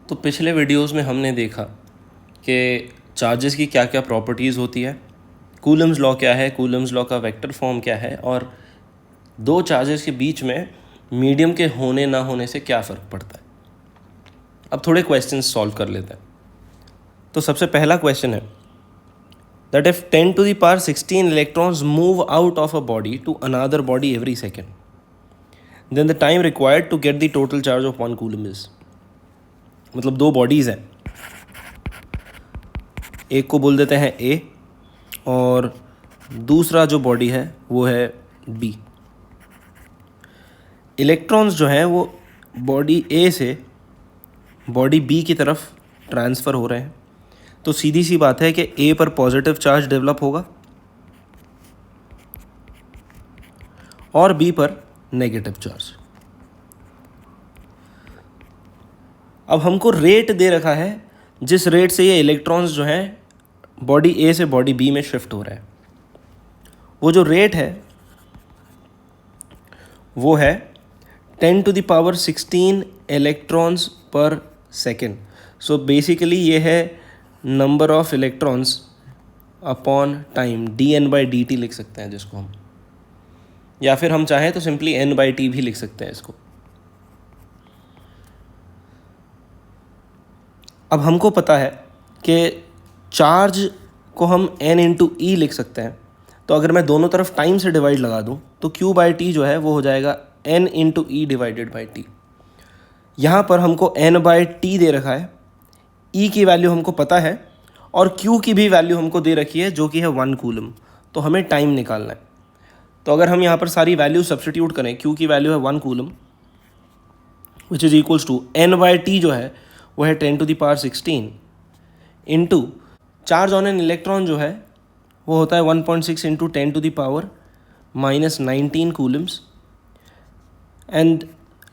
तो पिछले वीडियोस में हमने देखा कि चार्जेस की क्या क्या प्रॉपर्टीज़ होती है, कूलम्स लॉ क्या है, कूलम्स लॉ का वेक्टर फॉर्म क्या है, और दो चार्जेस के बीच में मीडियम के होने ना होने से क्या फ़र्क पड़ता है। अब थोड़े क्वेश्चंस सॉल्व कर लेते हैं। तो सबसे पहला क्वेश्चन है that if 10 to the power 16 electrons move out of a body to another body every second, then the time required to get the total charge of 1 coulomb is। मतलब दो bodies हैं, एक को बोल देते हैं ए और दूसरा जो बॉडी है वो है बी। इलेक्ट्रॉन्स जो हैं वो बॉडी ए से बॉडी बी की तरफ ट्रांसफ़र हो रहे हैं। तो सीधी सी बात है कि ए पर पॉजिटिव चार्ज डेवलप होगा और बी पर नेगेटिव चार्ज। अब हमको रेट दे रखा है जिस रेट से ये इलेक्ट्रॉन्स जो हैं बॉडी ए से बॉडी बी में शिफ्ट हो रहे हैं। वो जो रेट है वो है 10 to the power 16 इलेक्ट्रॉन्स पर सेकेंड। सो बेसिकली ये है number of electrons upon time, dN/dt लिख सकते हैं जिसको हम, या फिर हम चाहें तो सिंपली N/T भी लिख सकते हैं इसको। अब हमको पता है कि चार्ज को हम N/E लिख सकते हैं। तो अगर मैं दोनों तरफ टाइम से डिवाइड लगा दूं तो Q/T जो है वो हो जाएगा N/E डिवाइडेड बाई T। यहाँ पर हमको N/T दे रखा है, E की वैल्यू हमको पता है और Q की भी वैल्यू हमको दे रखी है जो कि है 1 कूलम। तो हमें टाइम निकालना है। तो अगर हम यहाँ पर सारी वैल्यू सब्स्टिट्यूट करें, Q की वैल्यू है 1 coulomb which is equals to N/T जो है वो है 10 to the power 16 into charge on an electron जो है वो होता है 1.6 into 10 to the power -19 Coulomb's. And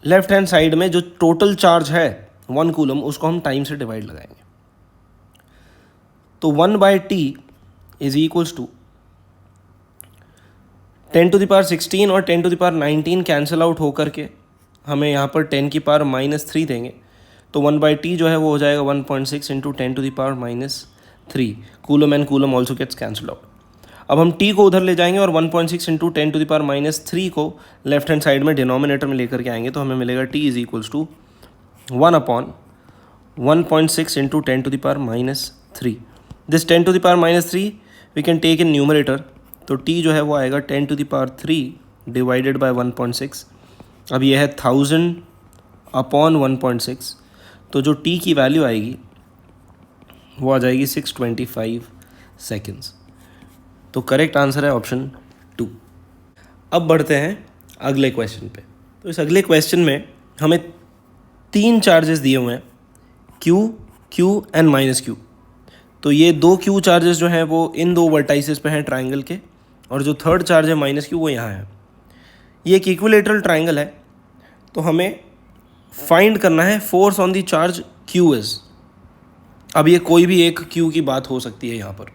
left hand side में जो टोटल चार्ज है 1 कूलम उसको हम टाइम से डिवाइड लगाएंगे। तो 1/T is equals to 10 to the power 16 और 10 to the power 19 cancel out होकर के हमें यहाँ पर 10 की पावर -3 देंगे। तो 1/T जो है वो हो जाएगा 1.6 into 10 to the power -3 coulomb and coulomb also gets cancel out. अब हम T को उधर ले जाएंगे और 1.6 इंटू 10 to the power -3 को लेफ्ट हैंड साइड में डिनोमिनेटर में लेकर के आएंगे। तो हमें मिलेगा T is equals to 1/1.6 into 10 to the power -3। This 10 to the power -3 we can take in numerator. तो T जो है वो आएगा 10 to the power 3 divided by 1.6। अब ये है 1000 अपॉन 1.6। तो जो T की वैल्यू आएगी वो आ जाएगी 625 सेकेंड्स। तो करेक्ट आंसर है ऑप्शन 2। अब बढ़ते हैं अगले क्वेश्चन पे। तो इस अगले क्वेश्चन में हमें 3 चार्जेस दिए हुए हैं, Q, Q एंड -Q। तो ये 2 Q चार्जेस जो हैं वो इन 2 वर्टाइसेस पे हैं ट्राइंगल के, और जो थर्ड चार्ज है -Q वो यहाँ है। ये एक इक्विलेटरल ट्राइंगल है। तो हमें फाइंड करना है force on the charge Q is. अब ये कोई भी एक Q की बात हो सकती है यहाँ पर।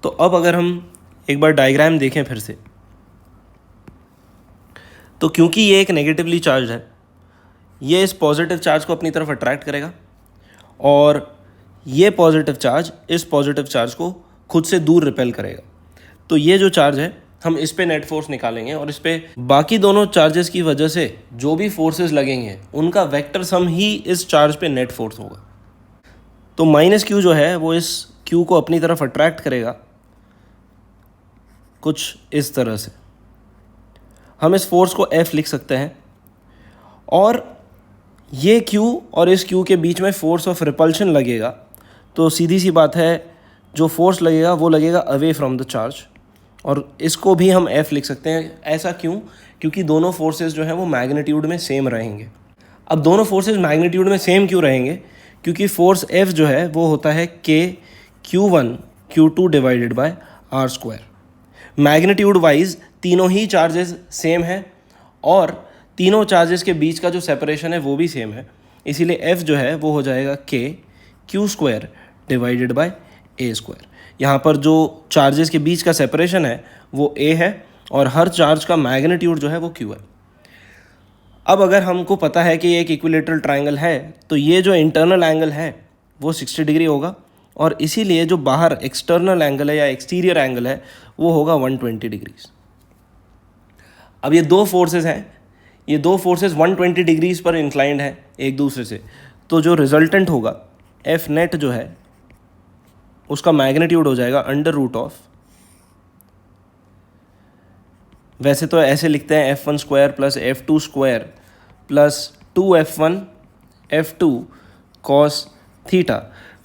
तो अब अगर हम एक बार डायग्राम देखें फिर से, तो क्योंकि ये एक नेगेटिवली चार्ज है, ये इस पॉजिटिव चार्ज को अपनी तरफ अट्रैक्ट करेगा और ये पॉजिटिव चार्ज इस पॉजिटिव चार्ज को खुद से दूर रिपेल करेगा। तो ये जो चार्ज है हम इस पे नेट फोर्स निकालेंगे और इस पे बाकी दोनों चार्जेस की वजह से जो भी फोर्सेस लगेंगे उनका वेक्टर सम ही इस चार्ज पे नेट फोर्स होगा। तो -Q जो है वो इस Q को अपनी तरफ अट्रैक्ट करेगा कुछ इस तरह से। हम इस फोर्स को F लिख सकते हैं और ये Q और इस Q के बीच में फोर्स ऑफ रिपल्शन लगेगा। तो सीधी सी बात है जो फोर्स लगेगा वो लगेगा अवे फ्रॉम द चार्ज, और इसको भी हम F लिख सकते हैं। ऐसा क्यों? क्योंकि दोनों फोर्सेस जो हैं वो मैग्नीट्यूड में सेम रहेंगे। अब दोनों फोर्सेस मैग्नीट्यूड में सेम क्यों रहेंगे? क्योंकि फोर्स F जो है वो होता है K Q1 Q2 divided bye R²। Magnitude wise तीनों ही चार्जेस सेम हैं और तीनों चार्जेस के बीच का जो सेपरेशन है वो भी सेम है। इसीलिए F जो है वो हो जाएगा K Q² divided by A²। यहाँ पर जो चार्जेस के बीच का सेपरेशन है वो A है और हर चार्ज का मैग्नीट्यूड जो है वो Q है। अब अगर हमको पता है कि ये एक इक्विलेटरल ट्रायंगल है तो ये जो इंटरनल एंगल है वो 60 डिग्री होगा और इसीलिए जो बाहर एक्सटर्नल एंगल है या एक्सटीरियर एंगल है वो होगा 120 डिग्रीज। अब ये दो फोर्सेस हैं, ये दो फोर्सेस 120 डिग्रीज पर इंक्लाइंड है एक दूसरे से, तो जो रिजल्टेंट होगा एफ नेट जो है उसका मैग्नीट्यूड हो जाएगा अंडर रूट ऑफ, वैसे तो ऐसे लिखते हैं F1 square plus F2 square plus 2F1 F2 cos theta,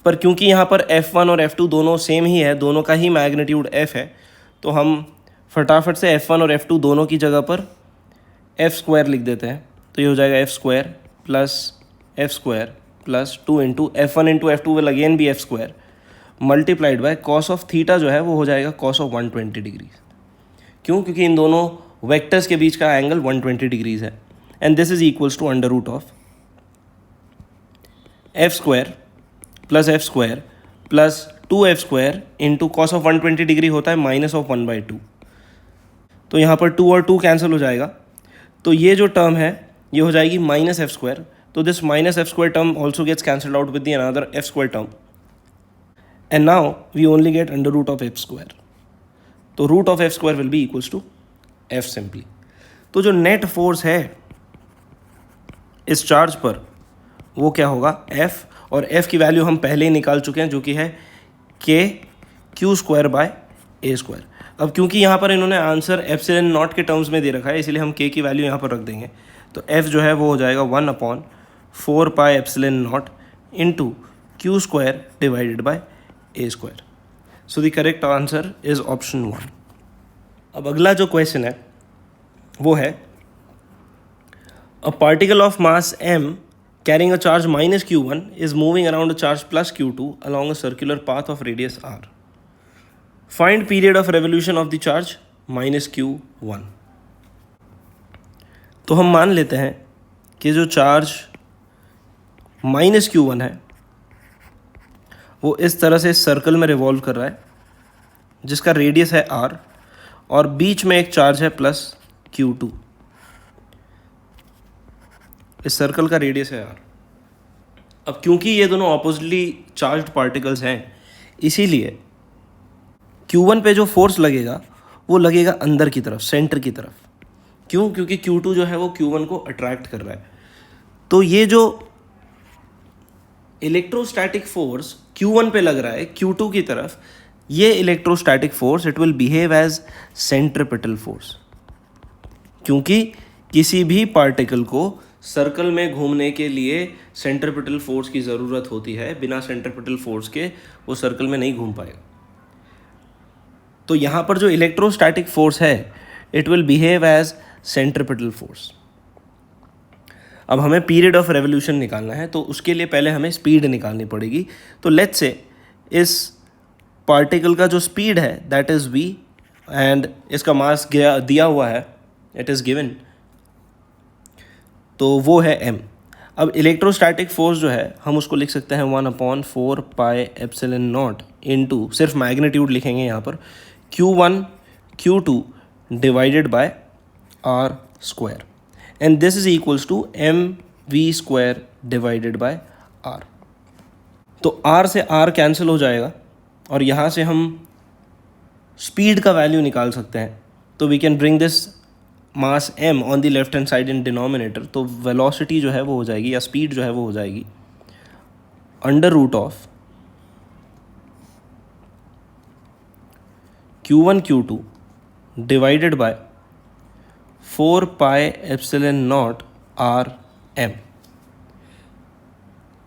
पर क्योंकि यहाँ पर F1 और F2 दोनों सेम ही है, दोनों का ही मैग्नीट्यूड F है, तो हम फटाफट से F1 और F2 दोनों की जगह पर F स्क्वायर लिख देते हैं। तो ये हो जाएगा F square plus 2 into F1 into F2 will again be F square multiplied by cos of theta जो है वो हो जाएगा कॉस ऑफ 120 डिग्री। क्यों? क्योंकि इन दोनों वेक्टर्स के बीच का एंगल 120 डिग्रीज है and this is equals to under root of F square plus 2F square into cos of 120 degree होता है माइनस ऑफ 1/2। तो यहाँ पर 2 और 2 कैंसिल हो जाएगा, तो ये जो टर्म है ये हो जाएगी माइनस F स्क्वायर, तो this minus F square term also gets cancelled out with the another F square term and now we only get under root of F square. तो root of F square will be equals to F simply. तो जो net force है इस चार्ज पर वो क्या होगा F, और F की वैल्यू हम पहले ही निकाल चुके हैं जो कि है KQ square by A square. अब क्योंकि यहाँ पर इन्होंने आंसर एप्सिलॉन नॉट के टर्म्स में दे रखा है इसलिए हम K की वैल्यू यहाँ पर रख देंगे, तो F जो है वो हो जाएगा 1/4 pi epsilon naught into Q square divided by A square. So the correct answer is option 1। अब अगला जो क्वेश्चन है वो है a particle of mass m carrying a charge minus q1 is moving around a charge plus q2 along a circular path of radius r. Find period of revolution of the charge minus q1. तो हम मान लेते हैं कि जो charge minus q1 है वो इस तरह से सर्कल में रिवॉल्व कर रहा है जिसका रेडियस है r और बीच में एक चार्ज है प्लस q2। इस सर्कल का रेडियस है r। अब क्योंकि ये दोनों ऑपोजिटली चार्ज्ड पार्टिकल्स हैं इसीलिए q1 पे जो फोर्स लगेगा वो लगेगा अंदर की तरफ, सेंटर की तरफ। क्यों? क्योंकि q2 जो है वो q1 को अट्रैक्ट कर रहा है। तो ये जो इलेक्ट्रोस्टैटिक फोर्स q1 पे लग रहा है q2 की तरफ, ये electrostatic force it will behave as centripetal force, क्योंकि किसी भी पार्टिकल को सर्कल में घूमने के लिए सेंट्रिपिटल फोर्स की ज़रूरत होती है, बिना सेंट्रिपिटल फोर्स के वो सर्कल में नहीं घूम पाएगा। तो यहाँ पर जो इलेक्ट्रोस्टैटिक फोर्स है it will behave as centripetal force. अब हमें पीरियड ऑफ रेवोल्यूशन निकालना है, तो उसके लिए पहले हमें स्पीड निकालनी पड़ेगी। तो लेट्स से इस पार्टिकल का जो स्पीड है दैट इज़ v एंड इसका मास दिया हुआ है, इट इज़ गिवन, तो वो है m। अब इलेक्ट्रोस्टैटिक फोर्स जो है हम उसको लिख सकते हैं 1/4 पाई एप्सिलॉन नॉट इंटू, सिर्फ मैग्नीट्यूड लिखेंगे यहाँ पर, q1 q2 divided by r square and this is equals to mv square divided by r। तो r से r कैंसिल हो जाएगा और यहाँ से हम स्पीड का वैल्यू निकाल सकते हैं। तो we can bring this mass m on the left hand side in denominator, तो वेलोसिटी जो है वो हो जाएगी या स्पीड जो है वो हो जाएगी under root of q1 q2 divided by 4 pi epsilon naught r m।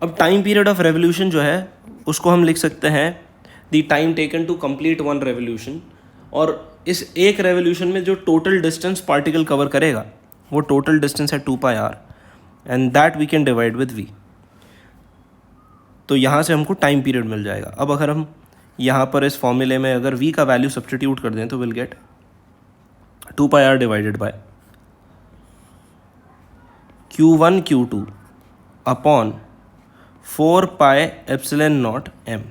अब टाइम पीरियड ऑफ रेवोल्यूशन जो है उसको हम लिख सकते हैं the time taken to complete one revolution, और इस एक रेवोल्यूशन में जो टोटल डिस्टेंस पार्टिकल कवर करेगा वो टोटल डिस्टेंस है 2 pi r and that we can divide with v। तो यहाँ से हमको टाइम पीरियड मिल जाएगा। अब अगर हम यहाँ पर इस फॉर्मूले में अगर v का वैल्यू सब्स्टिट्यूट कर दें तो will gate 2 pi r divided by q1 q2 upon 4 pi epsilon not m।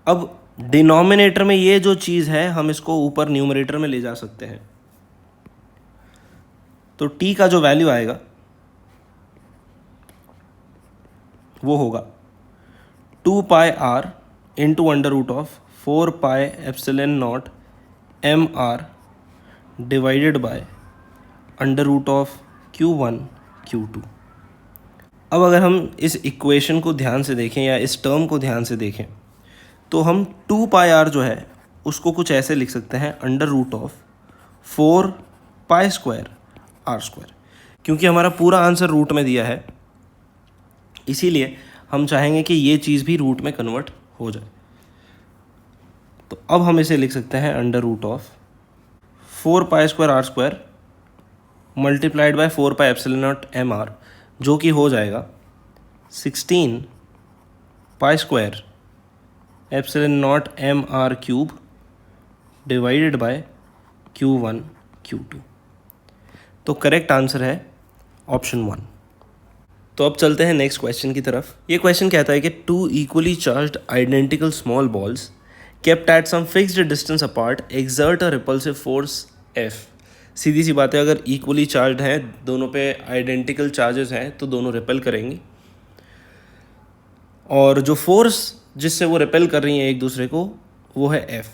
अब डिनोमिनेटर में ये जो चीज़ है हम इसको ऊपर न्यूमरेटर में ले जा सकते हैं। तो टी का जो वैल्यू आएगा वो होगा 2 pi R into under root of 4 pi epsilon not M R divided by under root of Q1 Q2। अब अगर हम इस इक्वेशन को ध्यान से देखें या इस टर्म को ध्यान से देखें तो हम 2 पाई आर जो है उसको कुछ ऐसे लिख सकते हैं under root of 4 pi square r square, क्योंकि हमारा पूरा आंसर रूट में दिया है इसीलिए हम चाहेंगे कि ये चीज़ भी रूट में कन्वर्ट हो जाए। तो अब हम इसे लिख सकते हैं under root of 4 pi square r square multiplied by 4 pi epsilon not M r, जो कि हो जाएगा 16 pi square epsilon not M r cube divided by Q1 Q2। तो करेक्ट आंसर है ऑप्शन 1। तो अब चलते हैं नेक्स्ट क्वेश्चन की तरफ। ये क्वेश्चन कहता है कि 2 equally charged identical small balls kept at some fixed distance apart exert a repulsive force F। सीधी सी बात है, अगर इक्वली चार्ज्ड हैं, दोनों पे आइडेंटिकल चार्जेस हैं तो दोनों रिपेल करेंगी, और जो फोर्स जिससे वो रिपेल कर रही हैं एक दूसरे को वो है F।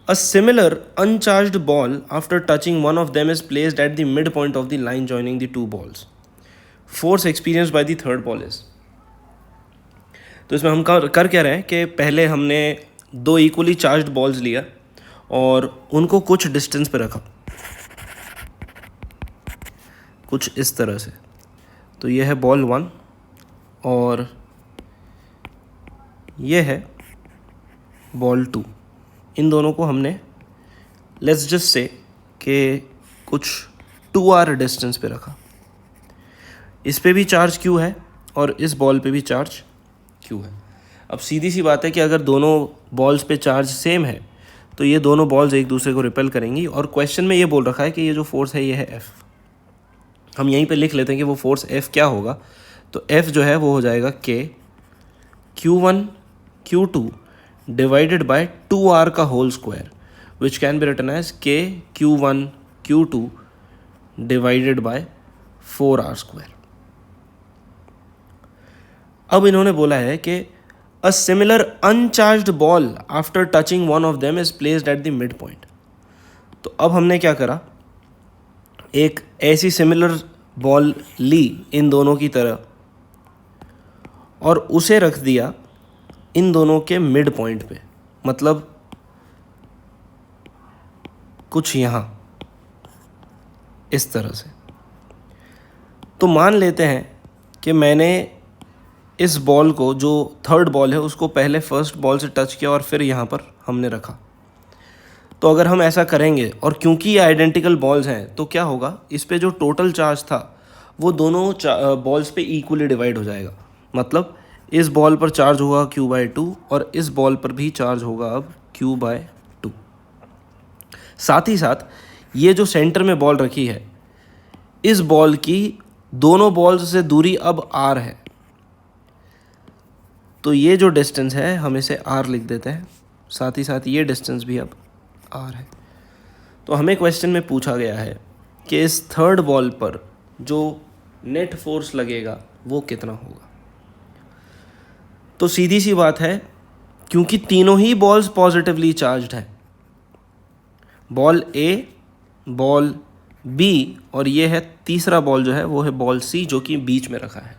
A similar uncharged ball after touching one of them is placed at the midpoint of the line joining the two balls. Force experienced by the third ball is। तो इसमें हम कर क्या रहे हैं कि पहले हमने 2 इक्वली चार्ज्ड बॉल्स लिया और उनको कुछ डिस्टेंस पे रखा, कुछ इस तरह से। तो ये है बॉल 1 और ये है बॉल 2। इन दोनों को हमने लेट्स जस्ट से कि कुछ 2r डिस्टेंस पे रखा। इस पे भी चार्ज Q है और इस बॉल पे भी चार्ज Q है। अब सीधी सी बात है कि अगर दोनों बॉल्स पे चार्ज सेम है तो ये दोनों बॉल्स एक दूसरे को रिपेल करेंगी, और क्वेश्चन में ये बोल रखा है कि ये जो फोर्स है ये है F। हम यहीं पे लिख लेते हैं कि वो फोर्स F क्या होगा। तो F जो है वो हो जाएगा K Q1 Q2 divided by 2r का whole square, which can be written as K Q1 Q2 divided by 4r square. अब इन्होंने बोला है कि a similar uncharged ball after touching one of them is placed at the mid point. तो अब हमने क्या करा, एक ऐसी सिमिलर बॉल ली इन दोनों की तरह और उसे रख दिया इन दोनों के मिड पॉइंट पे, मतलब कुछ यहाँ इस तरह से। तो मान लेते हैं कि मैंने इस बॉल को, जो थर्ड बॉल है, उसको पहले फर्स्ट बॉल से टच किया और फिर यहाँ पर हमने रखा। तो अगर हम ऐसा करेंगे और क्योंकि ये आइडेंटिकल बॉल्स हैं तो क्या होगा, इस पे जो टोटल चार्ज था वो दोनों बॉल्स पे इक्वली डिवाइड हो जाएगा। मतलब इस बॉल पर चार्ज होगा Q/2 और इस बॉल पर भी चार्ज होगा अब Q/2। साथ ही साथ ये जो सेंटर में बॉल रखी है, इस बॉल की दोनों बॉल्स से दूरी अब r है। तो ये जो डिस्टेंस है हम इसे r लिख देते हैं, साथ ही साथ ये डिस्टेंस भी अब r है। तो हमें क्वेश्चन में पूछा गया है कि इस थर्ड बॉल पर जो नेट फोर्स लगेगा वो कितना होगा। तो सीधी सी बात है, क्योंकि तीनों ही बॉल्स पॉजिटिवली चार्ज्ड है, बॉल A, बॉल B और ये है तीसरा बॉल जो है वो है बॉल C, जो कि बीच में रखा है।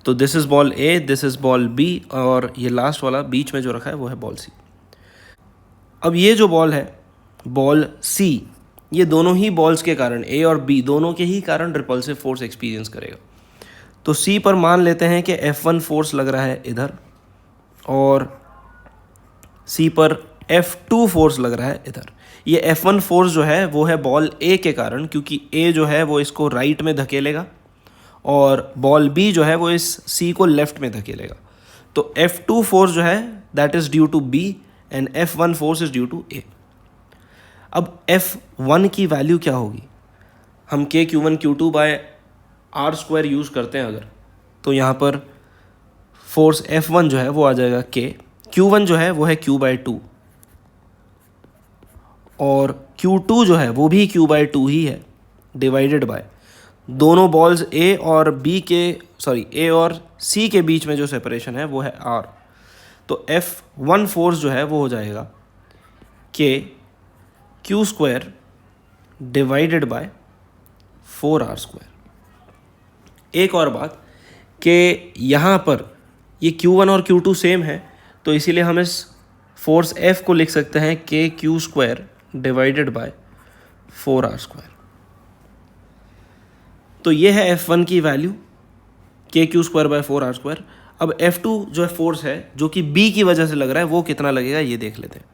तो this is ball A, this is ball B और ये लास्ट वाला बीच में जो रखा है वो है बॉल C। अब ये जो बॉल है बॉल C, ये दोनों ही बॉल्स के कारण, A और B दोनों के ही कारण रिपल्सिव फोर्स एक्सपीरियंस करेगा। तो C पर मान लेते हैं कि F1 फोर्स लग रहा है इधर और C पर F2 फोर्स लग रहा है इधर। ये F1 फोर्स जो है वो है बॉल A के कारण, क्योंकि A जो है वो इसको राइट में धकेलेगा और बॉल B जो है वो इस C को लेफ्ट में धकेलेगा। तो F2 फोर्स जो है that is due to B and F1 force is due to A। अब F1 की वैल्यू क्या होगी, हम K Q1 Q2 by R square use करते हैं अगर, तो यहाँ पर फोर्स F1 जो है वो आ जाएगा K, Q1 जो है वो है Q/2 और Q2 जो है वो भी Q/2 ही है, डिवाइडेड बाय दोनों बॉल्स A और C के बीच में जो सेपरेशन है वो है R। तो F1 फोर्स जो है वो हो जाएगा KQ² डिवाइडेड बाय 4R²। एक और बात कि यहाँ पर ये Q1 और Q2 सेम है, तो इसीलिए हम इस फोर्स F को लिख सकते हैं KQ² डिवाइडेड बाय 4R²। तो ये है F1 की वैल्यू KQ² बाय 4R²। अब F2 जो है फोर्स है जो कि B की वजह से लग रहा है, वो कितना लगेगा ये देख लेते हैं।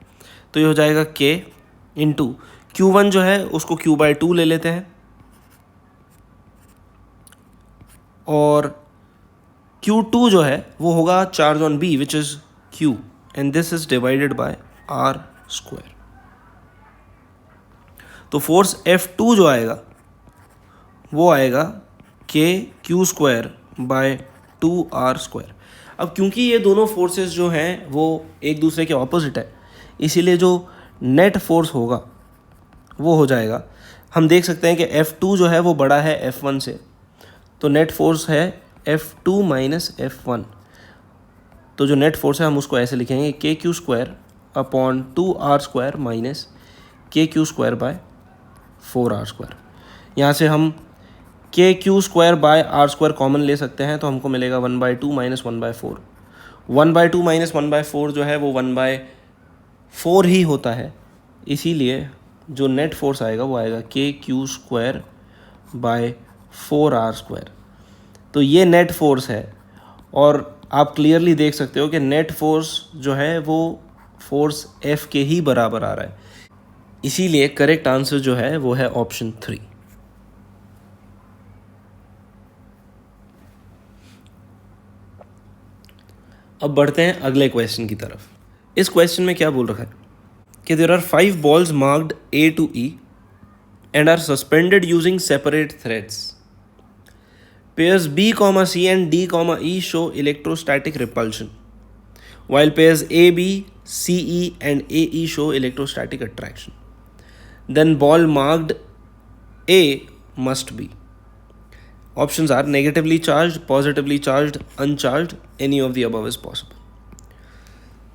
तो ये हो जाएगा K इंटू Q1 जो है उसको Q/2 ले लेते हैं, और Q2 जो है वो होगा charge on B which is Q, and this is divided by R²। तो फोर्स F2 जो आएगा वो आएगा KQ² बाय 2R²। अब क्योंकि ये दोनों फोर्सेस जो हैं वो एक दूसरे के ऑपोजिट है, इसीलिए जो नेट फोर्स होगा वो हो जाएगा, हम देख सकते हैं कि F2 जो है वो बड़ा है F1 से, तो नेट फोर्स है F2 माइनस F1। तो जो नेट फोर्स है हम उसको ऐसे लिखेंगे KQ² upon 2R² minus KQ² bye 4R²। यहाँ से हम KQ² बाय R² कॉमन ले सकते हैं, तो हमको मिलेगा 1/2 माइनस 1/4। 1/2 माइनस 1/4 जो है वो 1/4 ही होता है, इसीलिए जो नेट फोर्स आएगा वो आएगा KQ² बाय 4R²। तो ये नेट फोर्स है, और आप क्लियरली देख सकते हो कि नेट फोर्स जो है वो फोर्स F के ही बराबर आ रहा है, इसीलिए करेक्ट आंसर जो है वो है ऑप्शन 3। अब बढ़ते हैं अगले क्वेश्चन की तरफ। इस क्वेश्चन में क्या बोल रखा है कि there are 5 balls marked A to E and are suspended using separate threads. Pairs B, C and D, E show electrostatic repulsion, while pairs AB, CE and AE show electrostatic attraction. Then ball marked A must be. Options are negatively charged, positively charged, uncharged, any of the above is possible.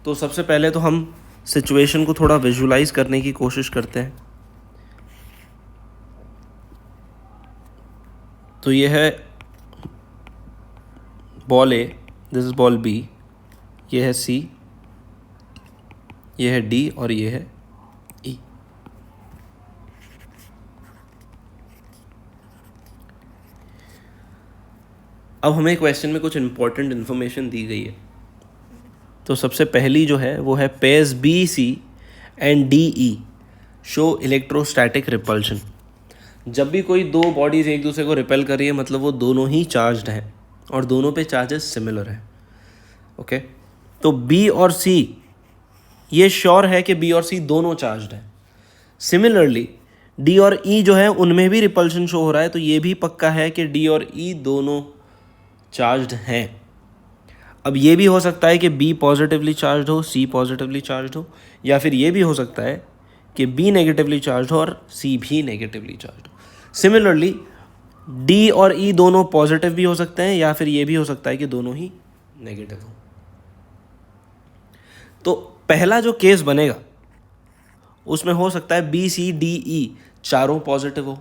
तो सबसे पहले तो हम situation को थोड़ा visualise करने की कोशिश करते हैं। तो ये है ball A, this is ball B, ये है C, ये है D और ये है E। अब हमें क्वेश्चन में कुछ इंपॉर्टेंट इन्फॉर्मेशन दी गई है। तो सबसे पहली जो है वो है pairs BC and DE show electrostatic repulsion. जब भी कोई दो बॉडीज़ एक दूसरे को रिपेल कर रही है, मतलब वो दोनों ही चार्ज्ड हैं और दोनों पे चार्जेस सिमिलर हैं। ओके, तो B और C ये श्योर है कि B और C दोनों चार्ज्ड हैं। सिमिलरली D और E जो है उनमें भी रिपल्शन शो हो रहा है, तो ये भी पक्का है कि D और E दोनों चार्ज्ड हैं। अब ये भी हो सकता है कि B पॉजिटिवली चार्ज्ड हो, C पॉजिटिवली चार्ज्ड हो, या फिर ये भी हो सकता है कि B नेगेटिवली चार्ज्ड हो और C भी नेगेटिवली चार्ज्ड हो। सिमिलरली D और E दोनों पॉजिटिव भी हो सकते हैं, या फिर ये भी हो सकता है कि दोनों ही नेगेटिव हो। तो पहला जो केस बनेगा उसमें हो सकता है B, C, D, E चारों पॉजिटिव हो।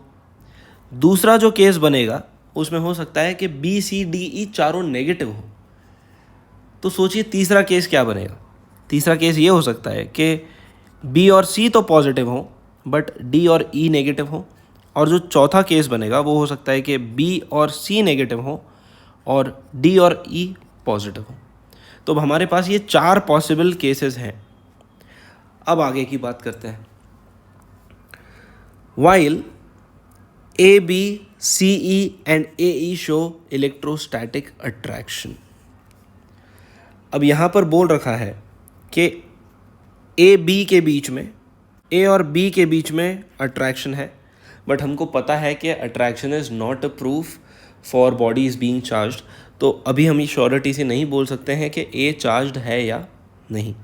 दूसरा जो केस बनेगा उसमें हो सकता है कि B, C, D, E चारों नेगेटिव हो। तो सोचिए तीसरा केस क्या बनेगा। तीसरा केस ये हो सकता है कि B और C तो पॉजिटिव हो बट D और E नेगेटिव हो, और जो चौथा केस बनेगा वो हो सकता है कि B और C नेगेटिव हो और D और E पॉजिटिव हो। तो अब हमारे पास ये 4 पॉसिबल केसेस हैं। अब आगे की बात करते हैं। While A, B, C, E and AE show electrostatic attraction. अब यहाँ पर बोल रखा है कि A, B के बीच में, A और B के बीच में अट्रैक्शन है, बट हमको पता है कि attraction is not a proof for body is being charged. तो अभी हम ये श्योरिटी से नहीं बोल सकते हैं कि A चार्ज्ड है या नहीं।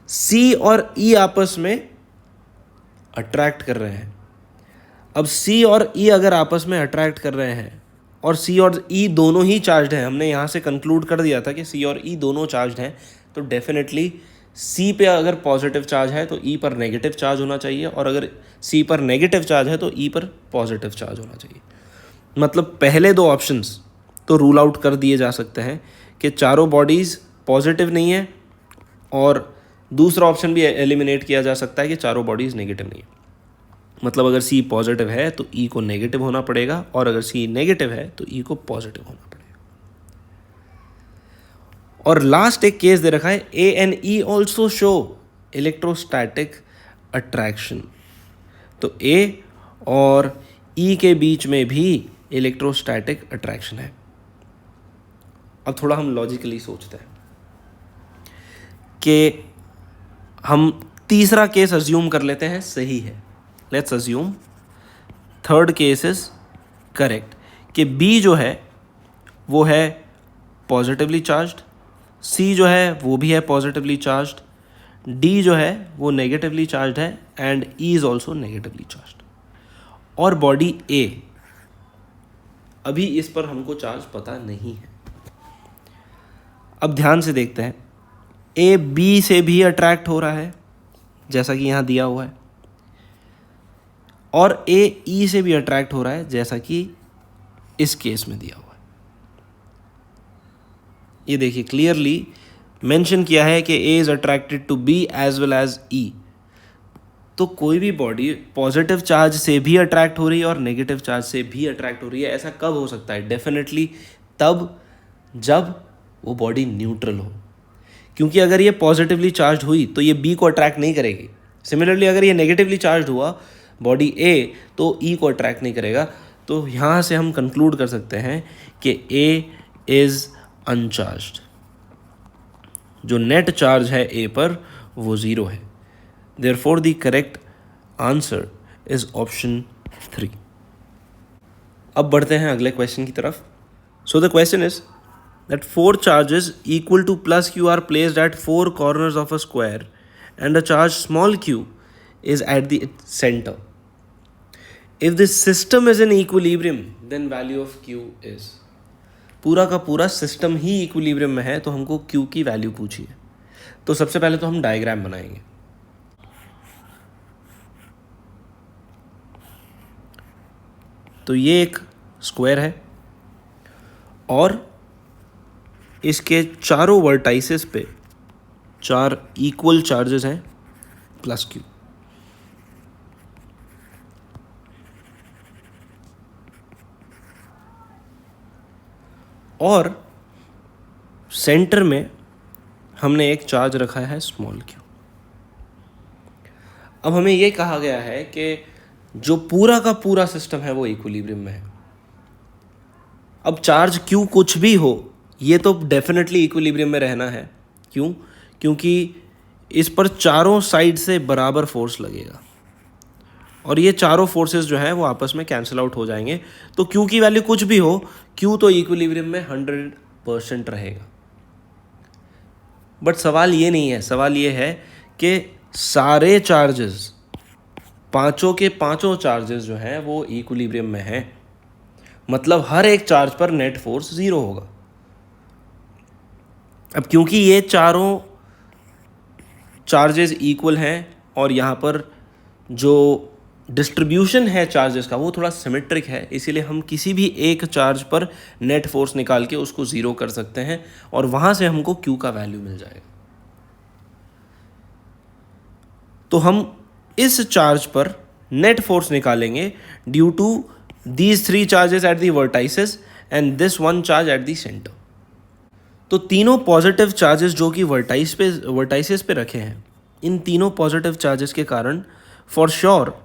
C और E आपस में अट्रैक्ट कर रहे हैं। अब C और E अगर आपस में अट्रैक्ट कर रहे हैं और C और E दोनों ही चार्ज्ड हैं, हमने यहाँ से कंक्लूड कर दिया था कि C और E दोनों चार्ज्ड हैं, तो डेफिनेटली C पे अगर पॉजिटिव चार्ज है तो E पर नेगेटिव चार्ज होना चाहिए, और अगर C पर नेगेटिव चार्ज है तो E पर पॉजिटिव चार्ज होना चाहिए। मतलब पहले दो ऑप्शंस तो रूल आउट कर दिए जा सकते हैं कि चारों बॉडीज़ पॉजिटिव नहीं है, और दूसरा ऑप्शन भी एलिमिनेट किया जा सकता है कि चारों बॉडीज़ नेगेटिव नहीं है। मतलब अगर C पॉजिटिव है तो E को नेगेटिव होना पड़ेगा, और अगर C नेगेटिव है तो E को पॉजिटिव होना पड़ेगा। और लास्ट एक केस दे रखा है, A and E also show electrostatic attraction. तो A और E के बीच में भी इलेक्ट्रोस्टैटिक अट्रैक्शन है। अब थोड़ा हम लॉजिकली सोचते हैं कि हम तीसरा केस अज्यूम कर लेते हैं सही है। Let's assume third case is correct कि B जो है वो है पॉजिटिवली चार्ज्ड, C जो है वो भी है पॉजिटिवली चार्ज्ड, D जो है वो नेगेटिवली चार्ज्ड है, and E is also negatively charged. और बॉडी A, अभी इस पर हमको चार्ज पता नहीं है। अब ध्यान से देखते हैं, A B से भी अट्रैक्ट हो रहा है जैसा कि यहाँ दिया हुआ है, और A E से भी अट्रैक्ट हो रहा है जैसा कि इस केस में दिया हुआ है। ये देखिए क्लियरली मेंशन किया है कि A is attracted to B as well as E। तो कोई भी बॉडी पॉजिटिव चार्ज से भी अट्रैक्ट हो रही है और नेगेटिव चार्ज से भी अट्रैक्ट हो रही है। ऐसा कब हो सकता है? डेफिनेटली तब जब वो बॉडी न्यूट्रल हो, क्योंकि अगर ये पॉजिटिवली चार्ज हुई तो ये B को अट्रैक्ट नहीं करेगी। सिमिलरली अगर ये नेगेटिवली चार्ज हुआ बॉडी A तो E को अट्रैक्ट नहीं करेगा। तो यहाँ से हम कंक्लूड कर सकते हैं कि A इज़ अनचार्ज्ड। जो नेट चार्ज है A पर वो 0 है। Therefore the correct answer is option 3। अब बढ़ते हैं अगले क्वेश्चन की तरफ। So the question is that 4 charges equal to plus q are placed at 4 corners of a square and a charge small q is at the center. If the system is in equilibrium then value of q is। पूरा का पूरा system ही equilibrium में है तो हमको q की value पूछी है। तो सबसे पहले तो हम डायग्राम बनाएंगे। तो ये एक स्क्वायर है और इसके चारों वर्टाइसेस पे 4 इक्वल चार्जेस हैं प्लस क्यू। और सेंटर में हमने एक चार्ज रखा है स्मॉल क्यू। अब हमें ये कहा गया है कि जो पूरा का पूरा सिस्टम है वो इक्विलिब्रियम में है। अब चार्ज क्यू कुछ भी हो ये तो डेफिनेटली इक्विलिब्रियम में रहना है। क्यों? क्योंकि इस पर चारों साइड से बराबर फोर्स लगेगा और ये चारों फोर्सेस जो हैं वो आपस में कैंसिल आउट हो जाएंगे। तो क्यू की वैल्यू कुछ भी हो, क्यू तो इक्विलिब्रियम में 100% रहेगा। बट सवाल ये नहीं है, सवाल ये है कि सारे चार्जेस, पांचों के पांचों चार्जेस जो हैं वो इक्विलिब्रियम में हैं। मतलब हर एक चार्ज पर नेट फोर्स 0 होगा। अब क्योंकि ये चारों चार्जेस इक्वल हैं और यहाँ पर जो डिस्ट्रीब्यूशन है चार्जेस का वो थोड़ा सिमेट्रिक है, इसीलिए हम किसी भी एक चार्ज पर नेट फोर्स निकाल के उसको 0 कर सकते हैं और वहाँ से हमको Q का वैल्यू मिल जाएगा। तो हम इस चार्ज पर नेट फोर्स निकालेंगे due to these 3 charges at the vertices and this 1 charge at the centre. तो तीनों पॉजिटिव चार्जेस जो कि वर्टाइसेस पे रखे हैं, इन तीनों पॉजिटिव चार्जेस के कारण फॉर श्योर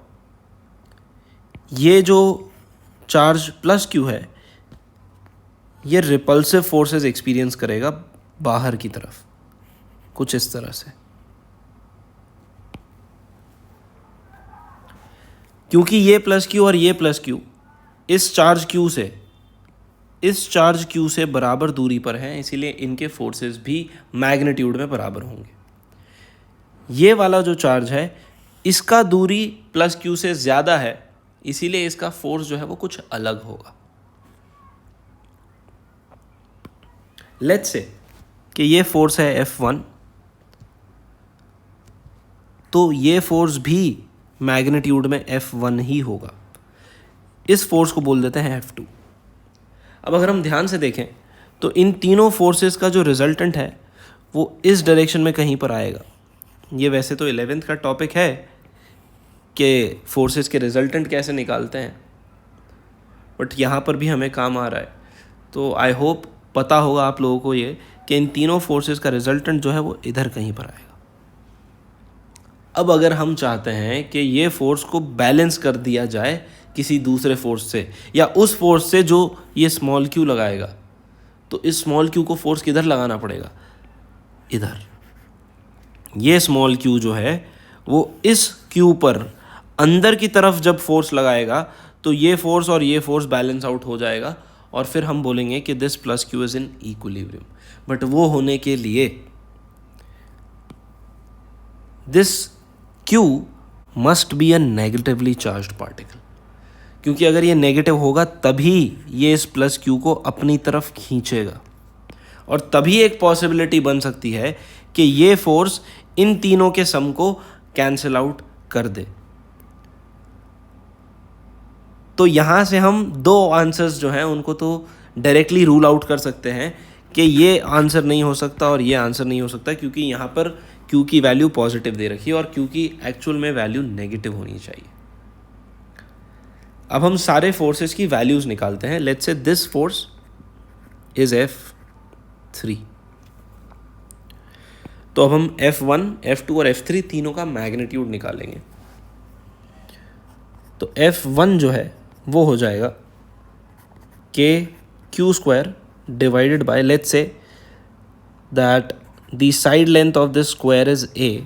ये जो चार्ज प्लस क्यू है ये रिपल्सिव फोर्सेस एक्सपीरियंस करेगा बाहर की तरफ, कुछ इस तरह से। क्योंकि ये प्लस क्यू और ये प्लस क्यू इस चार्ज क्यू से बराबर दूरी पर हैं, इसीलिए इनके फोर्सेस भी मैग्नीट्यूड में बराबर होंगे। ये वाला जो चार्ज है इसका दूरी प्लस क्यू से ज़्यादा है, इसीलिए इसका फोर्स जो है वो कुछ अलग होगा। लेट्स से कि ये फोर्स है F1, तो ये फोर्स भी मैग्नीट्यूड में F1 ही होगा। इस फोर्स को बोल देते हैं F2। अब अगर हम ध्यान से देखें तो इन तीनों फोर्सेस का जो रिजल्टेंट है वो इस डायरेक्शन में कहीं पर आएगा। ये वैसे तो 11th का टॉपिक है कि फोर्सेस के रिजल्टेंट कैसे निकालते हैं, बट यहाँ पर भी हमें काम आ रहा है। तो आई होप पता होगा आप लोगों को ये कि इन तीनों फोर्सेस का रिजल्टेंट जो है वो इधर कहीं पर आएगा। अब अगर हम चाहते हैं कि ये फोर्स को बैलेंस कर दिया जाए किसी दूसरे फोर्स से या उस फोर्स से जो ये स्मॉल क्यू लगाएगा, तो इस स्मॉल क्यू को फोर्स किधर लगाना पड़ेगा? इधर। ये स्मॉल क्यू जो है वो इस क्यू पर अंदर की तरफ जब फोर्स लगाएगा तो ये फोर्स और ये फोर्स बैलेंस आउट हो जाएगा और फिर हम बोलेंगे कि this plus Q is in equilibrium. But वो होने के लिए this Q must be a negatively charged particle, क्योंकि अगर ये नेगेटिव होगा तभी ये इस प्लस क्यू को अपनी तरफ खींचेगा और तभी एक पॉसिबिलिटी बन सकती है कि ये फोर्स इन तीनों के सम को कैंसिल आउट कर दे। तो यहाँ से हम दो आंसर्स जो हैं उनको तो डायरेक्टली रूल आउट कर सकते हैं कि ये आंसर नहीं हो सकता और ये आंसर नहीं हो सकता, क्योंकि यहाँ पर क्यू की वैल्यू पॉजिटिव दे रखी है और क्यू की एक्चुअल में वैल्यू नेगेटिव होनी चाहिए। अब हम सारे फोर्सेस की वैल्यूज निकालते हैं। Let's say this force is F3, तो अब हम F1, F2 और F3 तीनों का मैग्नीट्यूड निकालेंगे। तो F1 जो है वो हो जाएगा KQ² divided bye, let's say that the side length of this square is A,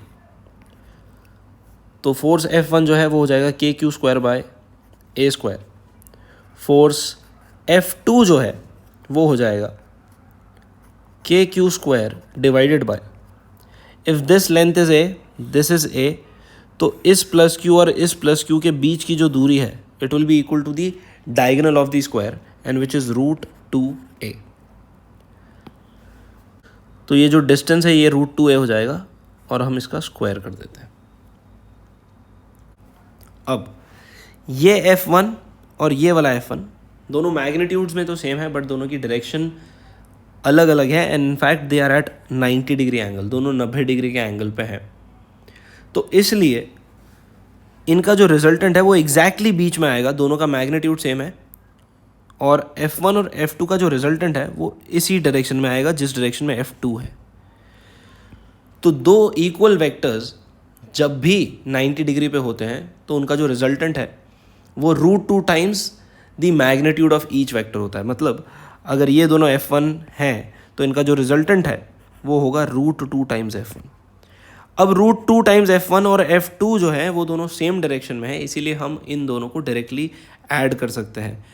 तो फोर्स F1 जो है वो हो जाएगा KQ² bye A²। Force F2 जो है वो हो जाएगा KQ² divided bye, if this length is A, this is A, तो इस प्लस क्यू और इस प्लस क्यू के बीच की जो दूरी है it will be equal to the diagonal of the square and which is √2a। तो ये जो डिस्टेंस है ये √2a हो जाएगा और हम इसका स्क्वायर कर देते हैं। अब ये F1 और ये वाला F1 दोनों मैग्नीट्यूड्स में तो सेम है, बट दोनों की डायरेक्शन अलग अलग है and in fact they are at 90 degree angle, दोनों 90 डिग्री के एंगल पे हैं। तो इसलिए इनका जो रिजल्टेंट है वो एग्जैक्टली बीच में आएगा, दोनों का मैग्नीट्यूड सेम है और F1 और F2 का जो रिजल्टेंट है वो इसी डायरेक्शन में आएगा जिस डायरेक्शन में F2 है। तो दो इक्वल वेक्टर्स जब भी 90 डिग्री पे होते हैं तो उनका जो रिजल्टेंट है वो √2 times the magnitude of each vector होता है। मतलब अगर ये दोनों F1 हैं तो इनका जो रिजल्टेंट है वो होगा √2 टाइम्स F1। अब √2 टाइम्स F1 और F2 जो है वो दोनों सेम डायरेक्शन में है, इसीलिए हम इन दोनों को डायरेक्टली ऐड कर सकते हैं।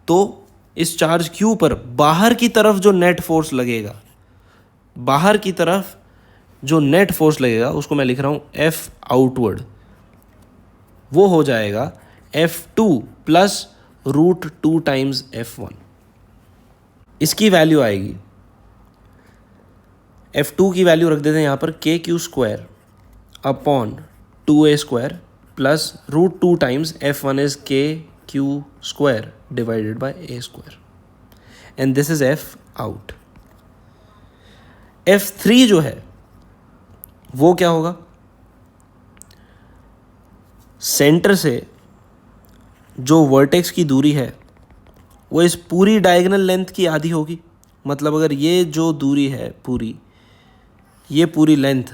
तो इस चार्ज Q पर बाहर की तरफ जो नेट फोर्स लगेगा, बाहर की तरफ जो नेट फोर्स लगेगा उसको मैं लिख रहा हूँ F आउटवर्ड, वो हो जाएगा F2 प्लस √2 टाइम्स F1। इसकी वैल्यू आएगी, F2 की वैल्यू रख देते हैं यहाँ पर KQ² upon 2a² plus √2 times F1 is KQ² divided by a² and this is F out. F3 जो है वो क्या होगा? सेंटर से जो वर्टेक्स की दूरी है वो इस पूरी डायगोनल लेंथ की आधी होगी। मतलब अगर ये जो दूरी है पूरी, ये पूरी लेंथ,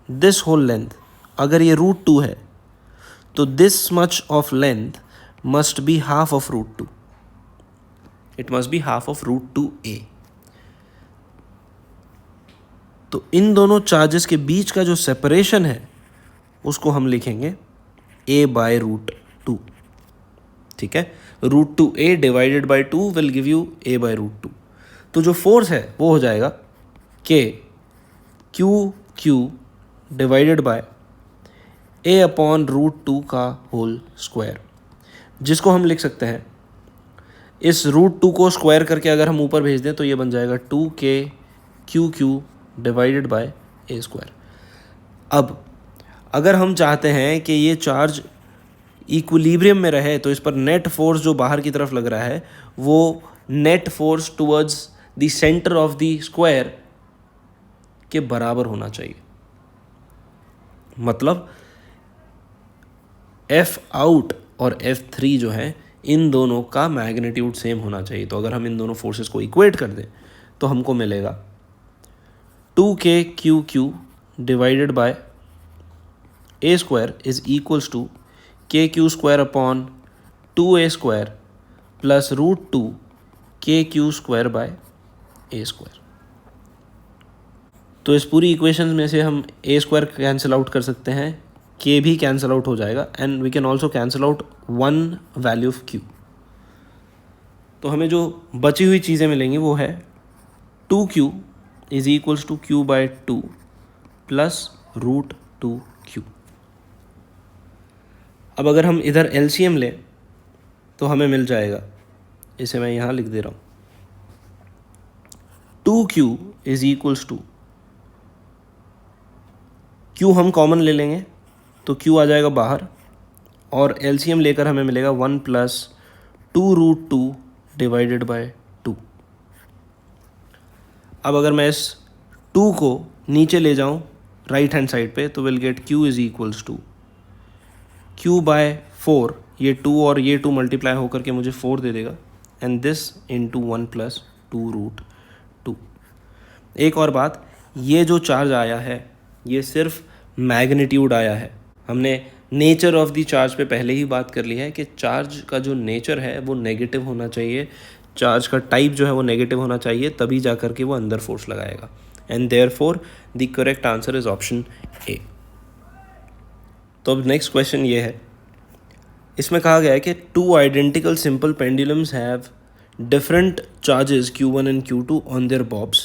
दिस होल लेंथ अगर ये √2 है तो this much of length must be half of √2, it must be half of √2a। तो इन दोनों चार्जेस के बीच का जो सेपरेशन है उसको हम लिखेंगे a बाय √2। ठीक है, √2a divided by 2 will give you a by √2। तो जो फोर्स है वो हो जाएगा KQ डिवाइडेड बाय a/√2 का होल स्क्वायर, जिसको हम लिख सकते हैं इस √2 को स्क्वायर करके अगर हम ऊपर भेज दें तो ये बन जाएगा 2k/QQ divided by a square. अब अगर हम चाहते हैं कि ये चार्ज इक्विलिब्रियम में रहे तो इस पर नेट फोर्स जो बाहर की तरफ लग रहा है वो net force towards the centre of the square के बराबर होना चाहिए। मतलब F आउट और F3 जो है इन दोनों का मैग्नीट्यूड सेम होना चाहिए। तो अगर हम इन दोनों फोर्सेस को इक्वेट कर दें तो हमको मिलेगा 2k/QQ divided by a square is equals to KQ square upon 2a square plus √2 KQ square by a square. तो इस पूरी इक्वेशन में से हम a स्क्वायर कैंसिल आउट कर सकते हैं, k भी कैंसिल आउट हो जाएगा and we can also cancel out one value of q। तो हमें जो बची हुई चीज़ें मिलेंगी वो है 2q is equals to q/2 plus √2q। अब अगर हम इधर LCM लें तो हमें मिल जाएगा, इसे मैं यहाँ लिख दे रहा हूँ, 2q is equals to q हम कॉमन ले लेंगे तो q आ जाएगा बाहर और LCM लेकर हमें मिलेगा 1 प्लस 2√2 डिवाइडेड बाय 2। अब अगर मैं इस 2 को नीचे ले जाऊं राइट हैंड साइड पे तो will get q is equals to q/4, ये 2 और ये 2 मल्टीप्लाई होकर के मुझे 4 दे देगा एंड दिस इंटू 1 प्लस 2√2। एक और बात, ये जो चार्ज आया है ये सिर्फ मैग्नीट्यूड आया है। हमने नेचर ऑफ द चार्ज पे पहले ही बात कर ली है कि चार्ज का जो नेचर है वो नेगेटिव होना चाहिए, चार्ज का टाइप जो है वो नेगेटिव होना चाहिए, तभी जा कर के वो अंदर फोर्स लगाएगा and therefore the correct answer is option A. तो अब नेक्स्ट क्वेश्चन ये है, इसमें कहा गया है कि 2 identical simple pendulums have different charges Q1 and Q2 on their bobs.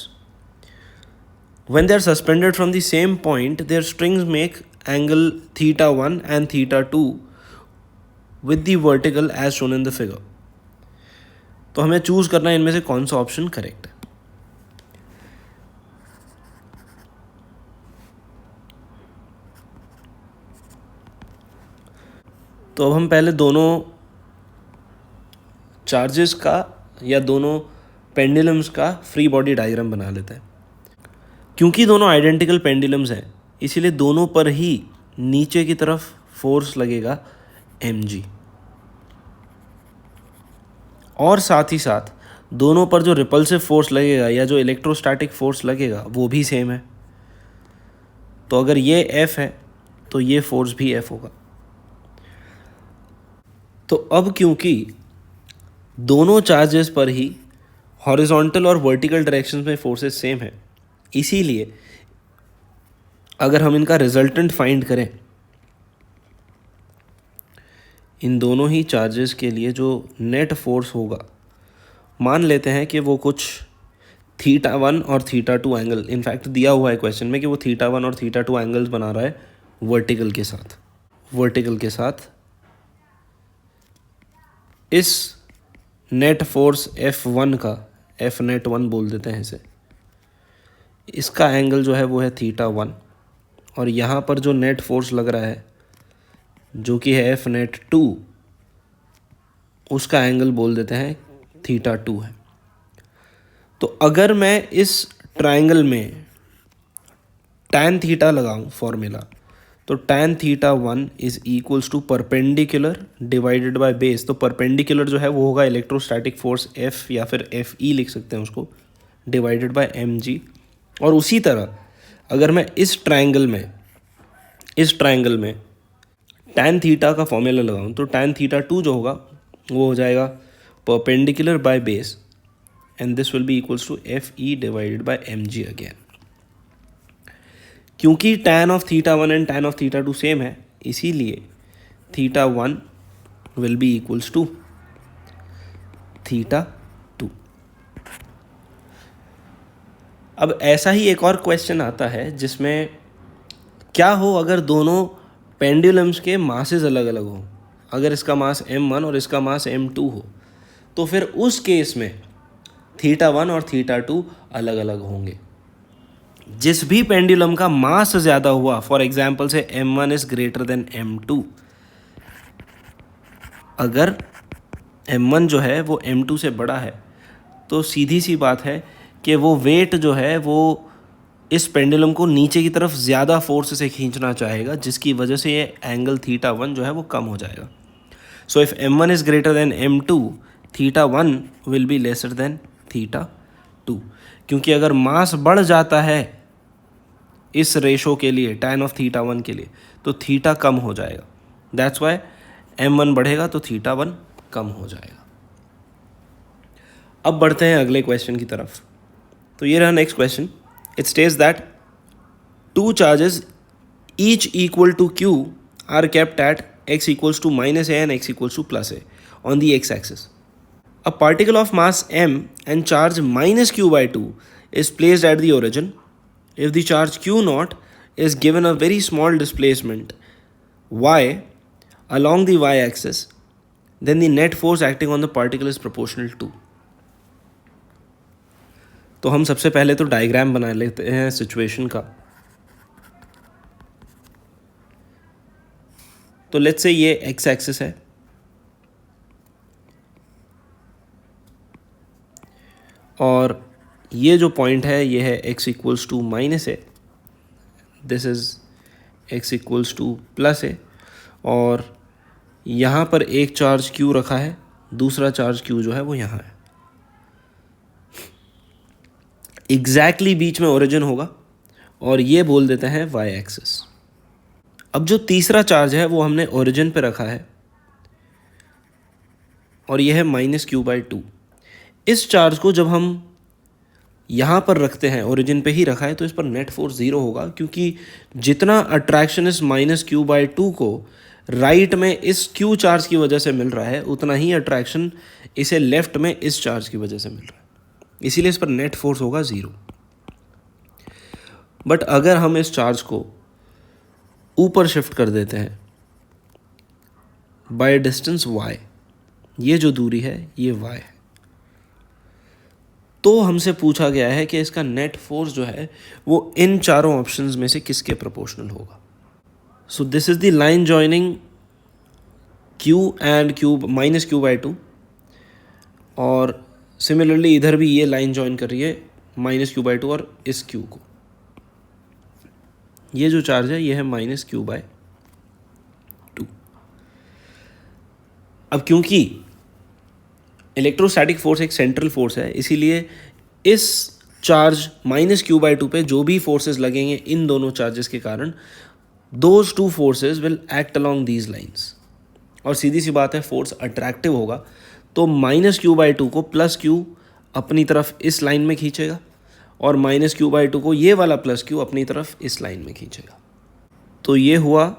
When they are suspended from the same point, their strings make angle θ1 and θ2 with the vertical as shown in the figure. तो हमें choose करना है इनमें से कौन सा option correct है। तो अब हम पहले दोनों चार्जेस का या दोनों पेंडुलम्स का फ्री बॉडी डायग्राम बना लेते हैं। क्योंकि दोनों आइडेंटिकल पेंडुलम्स हैं इसीलिए दोनों पर ही नीचे की तरफ फोर्स लगेगा mg और साथ ही साथ दोनों पर जो रिपल्सिव फोर्स लगेगा या जो इलेक्ट्रोस्टैटिक फोर्स लगेगा वो भी सेम है। तो अगर ये F है तो ये फोर्स भी F होगा। तो अब क्योंकि दोनों चार्जेस पर ही हॉरिजॉन्टल और वर्टिकल डायरेक्शंस में फोर्सेस सेम है, इसीलिए अगर हम इनका रिजल्टेंट फाइंड करें इन दोनों ही चार्जेस के लिए जो नेट फोर्स होगा, मान लेते हैं कि वो कुछ θ1 और θ2 एंगल, इनफैक्ट दिया हुआ है क्वेश्चन में कि वो θ1 और θ2 एंगल्स बना रहा है वर्टिकल के साथ इस नेट फोर्स F1 का, F नेट 1 बोल देते हैं इसे, इसका एंगल जो है वो है θ1 और यहाँ पर जो नेट फोर्स लग रहा है जो कि है F नेट 2, उसका एंगल बोल देते हैं θ2 है। तो अगर मैं इस ट्रायंगल में tan थीटा लगाऊं फॉर्मूला, तो tan θ1 is equals to perpendicular divided by base. तो परपेंडिकुलर जो है वो होगा इलेक्ट्रोस्टैटिक फोर्स F या फिर Fe लिख सकते हैं उसको, डिवाइडेड बाय mg। और उसी तरह अगर मैं इस ट्रायंगल में tan थीटा का फॉर्मूला लगाऊं तो tan θ2 जो होगा वो हो जाएगा perpendicular by base and this will be equals to Fe divided by mg again. क्योंकि tan of θ1 and tan of θ2 same है इसीलिए θ1 विल बी इक्वल्स टू θ2। अब ऐसा ही एक और क्वेश्चन आता है जिसमें क्या हो अगर दोनों पेंडुलम्स के मासेस अलग अलग हो, अगर इसका मास m1 और इसका मास m2 हो, तो फिर उस केस में θ1 और θ2 अलग अलग होंगे। जिस भी पेंडुलम का मास ज़्यादा हुआ, फॉर एग्जाम्पल से m1 is greater than m2, अगर m1 जो है वो m2 से बड़ा है, तो सीधी सी बात है कि वो वेट जो है वो इस पेंडुलम को नीचे की तरफ ज़्यादा फोर्स से खींचना चाहेगा, जिसकी वजह से ये एंगल θ1 जो है वो कम हो जाएगा। So if m1 is greater than m2, θ1 will be lesser than θ2, क्योंकि अगर मास बढ़ जाता है इस रेशो के लिए, tan ऑफ θ1 के लिए, तो थीटा कम हो जाएगा। दैट्स वाई m1 बढ़ेगा तो θ1 कम हो जाएगा। अब बढ़ते हैं अगले क्वेश्चन की तरफ। तो ये रहा next question. It states that two charges each equal to q are kept at x equals to -a and x equals to +a on the x axis. A particle of mass m and charge -q/2 is placed at the origin. If the charge q0 is given a very small displacement y along the y-axis, then the net force acting on the particle is proportional to. तो हम सबसे पहले तो diagram बना लेते हैं situation का। तो लेट्स से ये x एक्सिस है और ये जो पॉइंट है ये है x equals to -a, this is x equals to +a, और यहाँ पर एक चार्ज q रखा है, दूसरा चार्ज q जो है वो यहाँ है। एग्जैक्टली बीच में ओरिजिन होगा और ये बोल देते हैं y एक्सिस। अब जो तीसरा चार्ज है वो हमने ओरिजिन पे रखा है और ये है -q/2। इस चार्ज को जब हम यहाँ पर रखते हैं, ओरिजिन पे ही रखा है, तो इस पर नेट फोर्स 0 होगा, क्योंकि जितना अट्रैक्शन इस -q/2 को राइट में इस q चार्ज की वजह से मिल रहा है, उतना ही अट्रैक्शन इसे लेफ्ट में इस चार्ज की वजह से मिल रहा है, इसीलिए इस पर नेट फोर्स होगा 0। बट अगर हम इस चार्ज को ऊपर शिफ्ट कर देते हैं बाय डिस्टेंस y, ये जो दूरी है ये y है, तो हमसे पूछा गया है कि इसका नेट फोर्स जो है वो इन चारों ऑप्शंस में से किसके प्रोपोर्शनल होगा। So this is the line joining q and q -q/2, और सिमिलरली इधर भी ये लाइन जॉइन कर रही है -q/2 और इस q को। ये जो चार्ज है ये है -q/2। अब क्योंकि इलेक्ट्रोस्टैटिक फोर्स एक सेंट्रल फोर्स है, इसीलिए इस चार्ज -q/2 पे जो भी फोर्सेस लगेंगे इन दोनों चार्जेस के कारण, those two forces will act along these lines. और सीधी सी बात है, फोर्स अट्रैक्टिव होगा तो -q/2 को +q अपनी तरफ इस लाइन में खींचेगा और -q/2 को ये वाला +q अपनी तरफ इस लाइन में खींचेगा। तो ये हुआ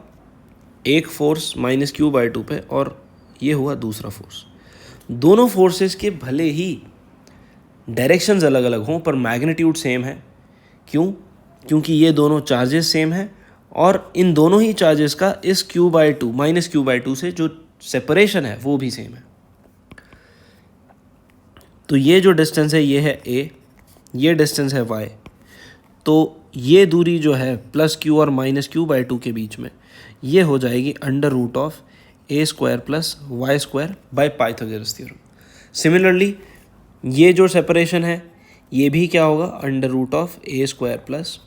एक फोर्स -q/2 पे और ये हुआ दूसरा फोर्स। दोनों फोर्सेस के भले ही डायरेक्शंस अलग अलग हों पर मैग्नीट्यूड सेम है। क्यों? क्योंकि ये दोनों चार्जेस सेम हैं और इन दोनों ही चार्जेस का इस q/2 -q/2 से जो सेपरेशन है वो भी सेम है। तो ये जो डिस्टेंस है ये है a, ये डिस्टेंस है y, तो ये दूरी जो है +q और -q/2 के बीच में ये हो जाएगी √a² + y² by Pythagoras theorem. Similarly ये जो सेपरेशन है ये भी क्या होगा, √a² +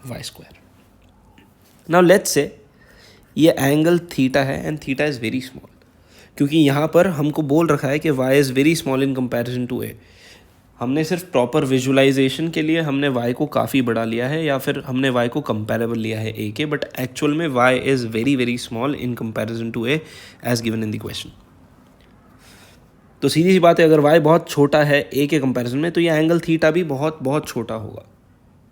y²। Now let's say ये एंगल थीटा है and theta is very small, क्योंकि यहाँ पर हमको बोल रखा है कि y is very small in comparison to a। हमने सिर्फ प्रॉपर विजुलाइजेशन के लिए हमने y को काफ़ी बड़ा लिया है या फिर हमने y को कंपेरेबल लिया है a के, बट एक्चुअल में y is very very small in comparison to a as given in the question. तो सीधी सी बात है, अगर y बहुत छोटा है a के कंपैरिजन में, तो ये एंगल थीटा भी बहुत बहुत छोटा होगा।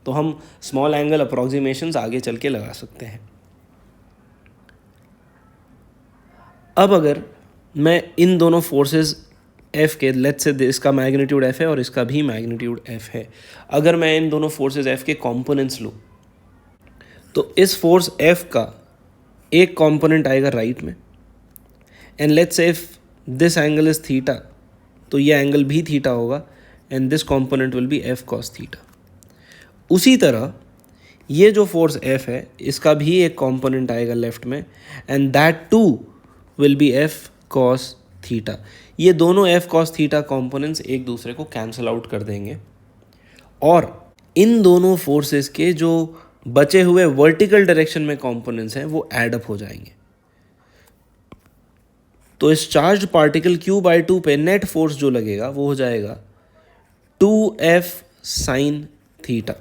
तो हम स्मॉल एंगल अप्रॉक्सीमेशंस आगे चल के लगा सकते हैं। अब अगर मैं इन दोनों फोर्सेस F के, लेट्स से इसका मैग्नीट्यूड F है और इसका भी मैग्नीट्यूड F है, अगर मैं इन दोनों फोर्सेस F के कंपोनेंट्स लूँ, तो इस फोर्स F का एक कंपोनेंट आएगा राइट में, and let's say if this angle is theta, तो ये एंगल भी थीटा होगा, and this component will be F cos theta. उसी तरह ये जो फोर्स एफ है इसका भी एक कंपोनेंट आएगा लेफ्ट में, and that too will be F cos theta. ये दोनों एफ कॉस थीटा कंपोनेंट्स एक दूसरे को कैंसल आउट कर देंगे, और इन दोनों फोर्सेस के जो बचे हुए वर्टिकल डायरेक्शन में कंपोनेंट्स हैं वो ऐड अप हो जाएंगे। तो इस चार्ज पार्टिकल q/2 पे नेट फोर्स जो लगेगा वो हो जाएगा 2f साइन थीटा।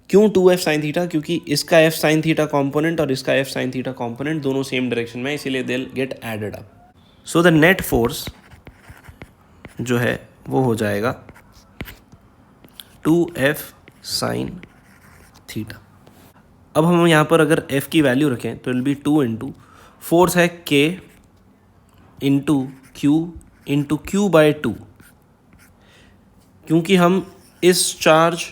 क्यों 2f साइन थीटा? क्योंकि इसका f साइन थीटा कंपोनेंट और इसका f साइन थीटा कंपोनेंट दोनों सेम डायरेक्शन में, इसीलिए they will get added up. So the net force जो है वो हो जाएगा 2f साइन थीटा। अब हम यहाँ पर अगर f की वैल्यू रखें तो विल बी 2 इंटू फोर्स है k इंटू q/2, क्योंकि हम इस चार्ज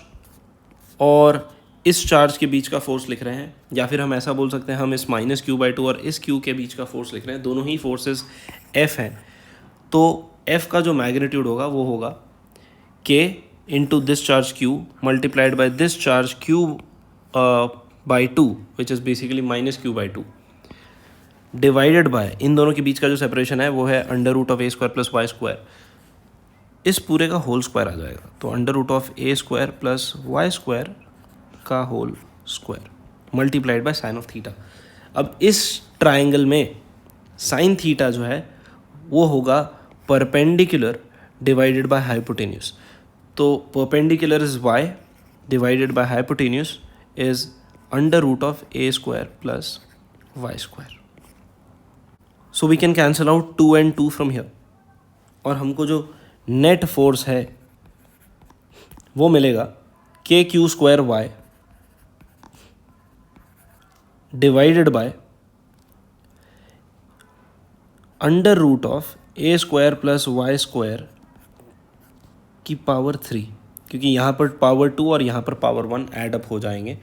और इस चार्ज के बीच का फोर्स लिख रहे हैं, या फिर हम ऐसा बोल सकते हैं हम इस -q/2 और इस q के बीच का फोर्स लिख रहे हैं, दोनों ही फोर्सेस f हैं। तो f का जो मैग्नीट्यूड होगा वो होगा k into this charge q multiplied by this charge q/2 which is basically -q/2 divided by, इन दोनों के बीच का जो सेपरेशन है वो है √(a² + y², इस पूरे का होल स्क्वायर आ जाएगा। तो √(a² + y² का whole square multiplied by sine of theta. अब इस ट्राइंगल में साइन थीटा जो है वो होगा परपेंडिकुलर डिवाइडेड बाय हाइपोटेन्यूस। तो perpendicular is y divided by hypotenuse is √(a² + y²। So we can cancel out 2 and 2 from here, और हमको जो नेट फोर्स है वो मिलेगा kq² divided by √(a² + y² की पावर 3, क्योंकि यहाँ पर पावर 2 और यहाँ पर पावर 1 ऐड अप हो जाएंगे।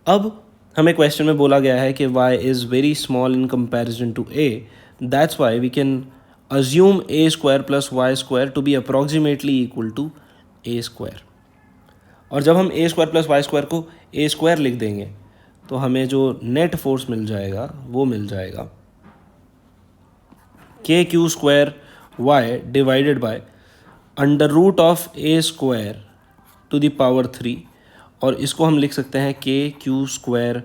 अब हमें क्वेश्चन में बोला गया है कि y is very small in comparison to a, that's why we can assume a² + y² to be approximately equal to a²। और जब हम a² + y² को a² लिख देंगे तो हमें जो नेट फोर्स मिल जाएगा वो मिल जाएगा kq² divided by √(a² to the power 3, और इसको हम लिख सकते हैं kq²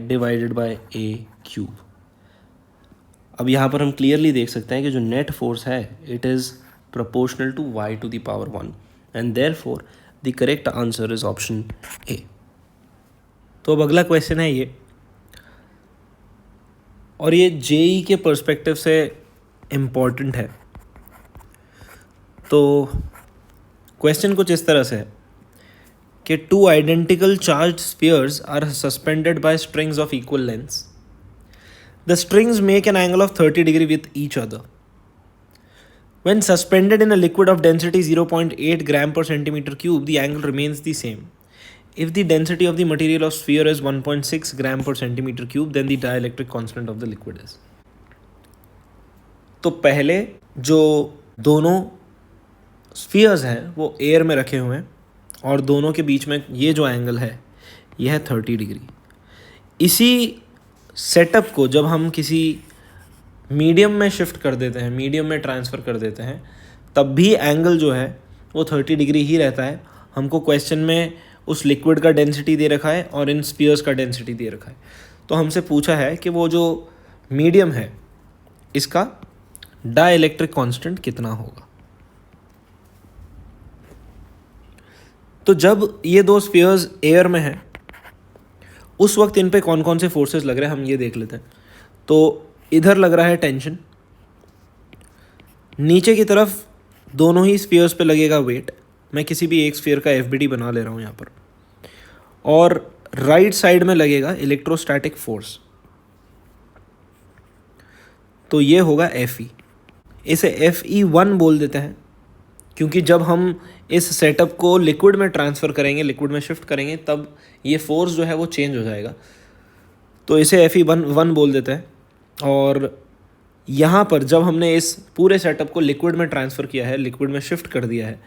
डिवाइडेड बाय a³। अब यहाँ पर हम क्लियरली देख सकते हैं कि जो नेट फोर्स है it is proportional to y to the power 1, and therefore the correct answer is option A. तो अब अगला क्वेश्चन है ये, और ये जेई के पर्सपेक्टिव से इम्पॉर्टेंट है। तो क्वेश्चन कुछ इस तरह से है कि 2 identical charged spheres are suspended by strings of equal lengths. The strings make an angle of 30 degrees with each other. When suspended in a liquid of density 0.8 gram per centimeter cube, the angle remains the same. If the density of the material of sphere is 1.6 gram per centimeter cube, then the dielectric constant of the liquid is. तो पहले जो दोनों spheres हैं वो air में रखे हुए हैं, और दोनों के बीच में ये जो एंगल है यह है 30 डिग्री। इसी सेटअप को जब हम किसी मीडियम में शिफ्ट कर देते हैं, मीडियम में ट्रांसफ़र कर देते हैं, तब भी एंगल जो है वो 30 डिग्री ही रहता है। हमको क्वेश्चन में उस लिक्विड का डेंसिटी दे रखा है और इन स्पीयर्स का डेंसिटी दे रखा है। तो हमसे पूछा है कि वो जो मीडियम है इसका डाइलेक्ट्रिक कांस्टेंट कितना होगा। तो जब ये दो स्पीयर्स एयर में हैं उस वक्त इन पे कौन कौन से फोर्सेस लग रहे हैं हम ये देख लेते हैं। तो इधर लग रहा है टेंशन, नीचे की तरफ दोनों ही स्फीयर्स पे लगेगा वेट। मैं किसी भी एक स्फीयर का एफबीडी बना ले रहा हूँ यहाँ पर, और राइट साइड में लगेगा इलेक्ट्रोस्टैटिक फोर्स, तो ये होगा Fe। इसे Fe1 बोल देते हैं, क्योंकि जब हम इस सेटअप को लिक्विड में ट्रांसफ़र करेंगे, लिक्विड में शिफ्ट करेंगे, तब ये फोर्स जो है वो चेंज हो जाएगा। तो इसे Fe1 बोल देते हैं। और यहाँ पर जब हमने इस पूरे सेटअप को लिक्विड में ट्रांसफ़र किया है, लिक्विड में शिफ्ट कर दिया है,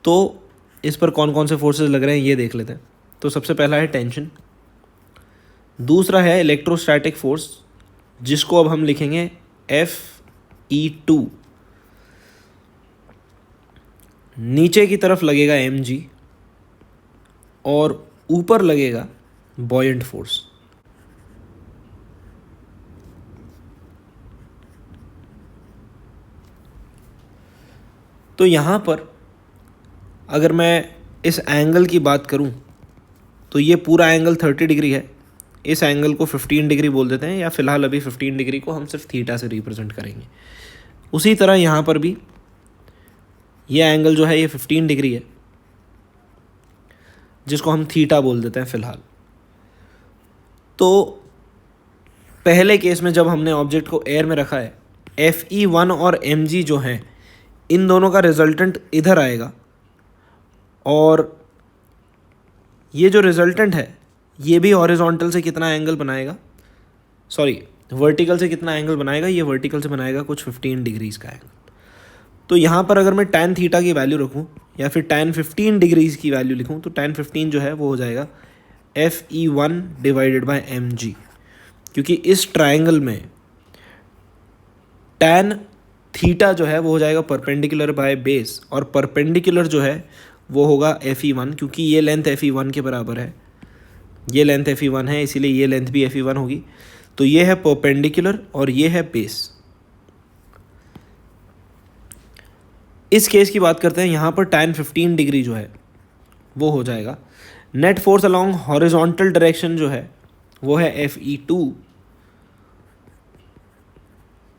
तो इस पर कौन कौन से फोर्सेस लग रहे हैं ये देख लेते हैं। तो सबसे पहला है टेंशन, दूसरा है इलेक्ट्रोस्टैटिक फोर्स जिसको अब हम लिखेंगे Fe2, नीचे की तरफ लगेगा mg और ऊपर लगेगा बॉयंट फोर्स। तो यहाँ पर अगर मैं इस एंगल की बात करूँ तो ये पूरा एंगल 30 डिग्री है, इस एंगल को 15 डिग्री बोल देते हैं, या फिलहाल अभी 15 डिग्री को हम सिर्फ थीटा से रिप्रेजेंट करेंगे। उसी तरह यहाँ पर भी ये एंगल जो है ये 15 डिग्री है जिसको हम थीटा बोल देते हैं फिलहाल। तो पहले केस में जब हमने ऑब्जेक्ट को एयर में रखा है, Fe1 और mg जो हैं इन दोनों का रिजल्टेंट इधर आएगा, और ये जो रिजल्टेंट है ये भी हॉरिजॉन्टल से कितना एंगल बनाएगा, सॉरी वर्टिकल से कितना एंगल बनाएगा, ये वर्टिकल से बनाएगा कुछ 15 डिग्रीज़ का एंगल। तो यहाँ पर अगर मैं tan थीटा की वैल्यू रखूँ या फिर tan 15 डिग्रीज़ की वैल्यू लिखूँ तो tan 15 जो है वो हो जाएगा Fe1 डिवाइडेड बाय mg, क्योंकि इस ट्रायंगल में tan थीटा जो है वो हो जाएगा परपेंडिकुलर बाय बेस, और परपेंडिकुलर जो है वो होगा Fe1, क्योंकि ये लेंथ Fe1 के बराबर है, ये लेंथ Fe1 है, इसीलिए ये लेंथ भी Fe1 होगी। तो ये है परपेंडिकुलर और ये है बेस। इस केस की बात करते हैं, यहाँ पर tan 15 डिग्री जो है वो हो जाएगा net force along horizontal direction जो है वो है Fe2,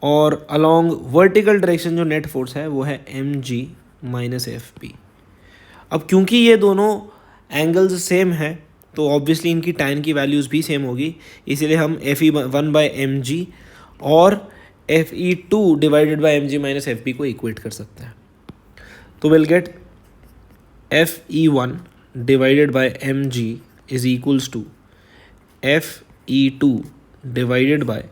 और अलोंग वर्टिकल डायरेक्शन जो नेट फोर्स है वो है mg माइनस Fp। अब क्योंकि ये दोनों एंगल्स सेम है तो ऑब्वियसली इनकी tan की वैल्यूज़ भी सेम होगी, इसीलिए हम Fe1 बाय mg और Fe2 divided by mg minus Fp को इक्वेट कर सकते हैं। तो will get Fe1 divided by mg is equals to Fe2 divided by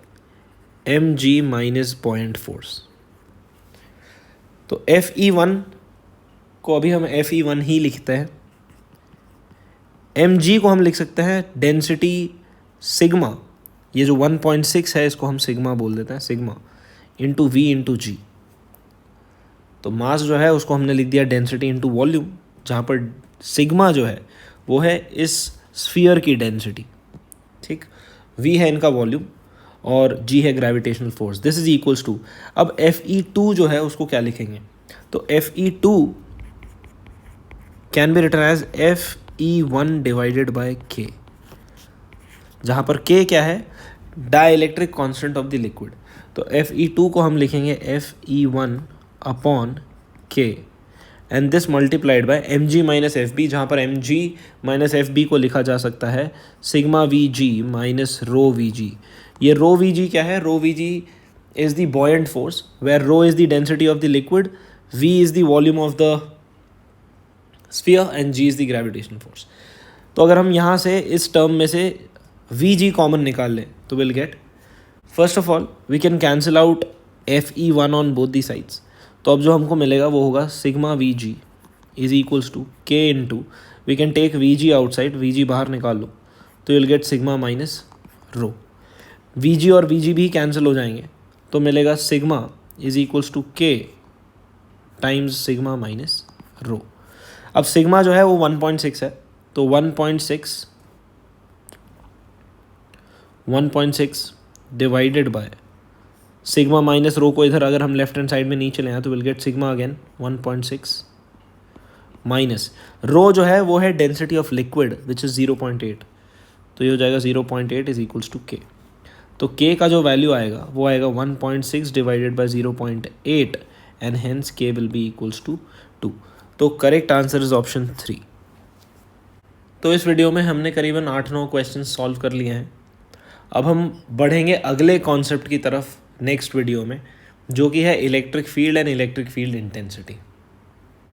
mg minus point force. तो Fe1 को अभी हम Fe1 ही लिखते हैं, mg को हम लिख सकते हैं डेंसिटी सिग्मा, ये जो 1.6 है इसको हम सिग्मा बोल देते हैं, सिग्मा इंटू v इंटू जी। तो मास जो है उसको हमने लिख दिया डेंसिटी इंटू वॉल्यूम, जहाँ पर सिग्मा जो है वो है इस स्फीयर की डेंसिटी, ठीक, v है इनका वॉल्यूम और g है gravitational force. This is equals to, अब Fe2 जो है उसको क्या लिखेंगे, तो Fe2 can be written as Fe1 divided by k, जहाँ पर k क्या है, dielectric constant of the liquid. तो Fe2 को हम लिखेंगे Fe1 upon k and this multiplied by mg minus Fb, जहाँ पर mg माइनस Fb को लिखा जा सकता है sigma Vg minus rho Vg। ये रो Vg क्या है, rho Vg is the buoyant force where rho is the density of the liquid, v is the volume of the sphere and g is the gravitational force. तो अगर हम यहाँ से इस term में से Vg कॉमन निकाल लें तो will get, first of all we can cancel out Fe1 on both the sides. तो अब जो हमको मिलेगा वो होगा sigma Vg is equals to k into, we can take Vg outside, Vg बाहर निकाल लो तो will get sigma minus rho. Vg और Vg भी कैंसिल हो जाएंगे तो मिलेगा sigma is equals to k times sigma minus rho. अब सिग्मा जो है वो 1.6 है, तो 1.6 डिवाइडेड बाय सिग्मा माइनस रो को इधर अगर हम लेफ्ट हैंड साइड में नीचे ले आए तो will get sigma again 1.6 minus rho जो है वो है density of liquid which is 0.8, तो ये हो जाएगा 0.8 इज इक्वल्स टू k। तो k का जो वैल्यू आएगा वो आएगा 1.6 divided by 0.8 and hence k will be equals to 2। तो करेक्ट आंसर इज ऑप्शन 3। तो इस वीडियो में हमने करीबन 8-9 क्वेश्चन सॉल्व कर लिए हैं। अब हम बढ़ेंगे अगले कॉन्सेप्ट की तरफ नेक्स्ट वीडियो में, जो कि है electric field and electric field intensity.